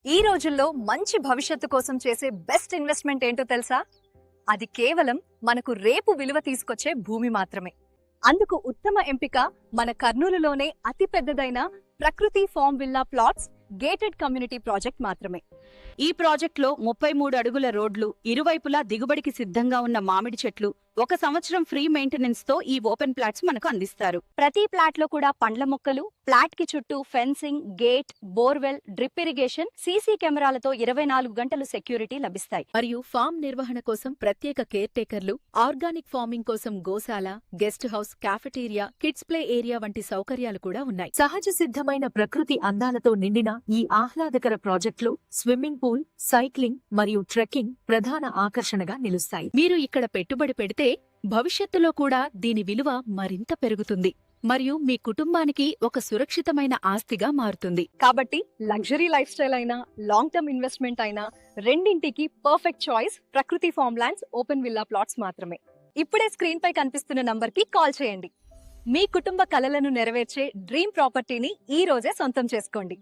ఈ రోజుల్లో మంచి భవిష్యత్తు కోసం చేసే బెస్ట్ ఇన్వెస్ట్మెంట్ ఏంటో తెలుసా? అది కేవలం మనకు రేపు విలువ తీసుకొచ్చే భూమి మాత్రమే. అందుకు ఉత్తమ ఎంపిక మన కర్నూలులోనే అతి పెద్దదైన Prakruthi farm villa plots gated community project మాత్రమే. ఈ ప్రాజెక్టులో 33 అడుగుల రోడ్లు, ఇరువైపులా దిగుబడికి సిద్ధంగా ఉన్న మామిడి చెట్లు, 1 సంవత్సరం ఫ్రీ మెయింటెనెన్స్ తో ఈ ఓపెన్ ప్లాట్స్ మనకు అందిస్తారు. ప్రతి ప్లాట్ లో కూడా పండ్ల మొక్కలు, ప్లాట్ కి చుట్టూ fencing, gate, borewell, drip irrigation, CC కెమెరాలతో 24 గంటలు సెక్యూరిటీ లభిస్తాయి. మరియు ఫామ్ నిర్వహణ కోసం ప్రత్యేక కేర్ టేకర్లు, ఆర్గానిక్ ఫార్మింగ్ కోసం గోశాల, guest house, cafeteria, kids play area వంటి సౌకర్యాలు కూడా ఉన్నాయి. సహజ సిద్ధమైన ప్రకృతి అందాలతో నిండిన ఈ ఆహ్లాదకర ప్రాజెక్టులో స్విమ్మింగ్ పూల్, సైక్లింగ్ మరియు ట్రెక్కింగ్ ప్రధాన ఆకర్షణగా నిలుస్తాయి. మీరు ఇక్కడ పెట్టుబడి పెడితే భవిష్యత్తులో కూడా దీని విలువ మరింత పెరుగుతుంది మరియు మీ కుటుంబానికి ఒక సురక్షితమైన ఆస్తిగా మారుతుంది. కాబట్టి లగ్జరీ లైఫ్ స్టైల్ అయినా, లాంగ్ టర్మ్ ఇన్వెస్ట్మెంట్ అయినా రెండింటికి perfect choice Prakruthi farm lands open villa plots మాత్రమే. ఇప్పుడే స్క్రీన్ పై కనిపిస్తున్న నంబర్ కి కాల్ చేయండి. మీ కుటుంబ కలలను నెరవేర్చే డ్రీమ్ ప్రాపర్టీని ఈ రోజే సొంతం చేసుకోండి.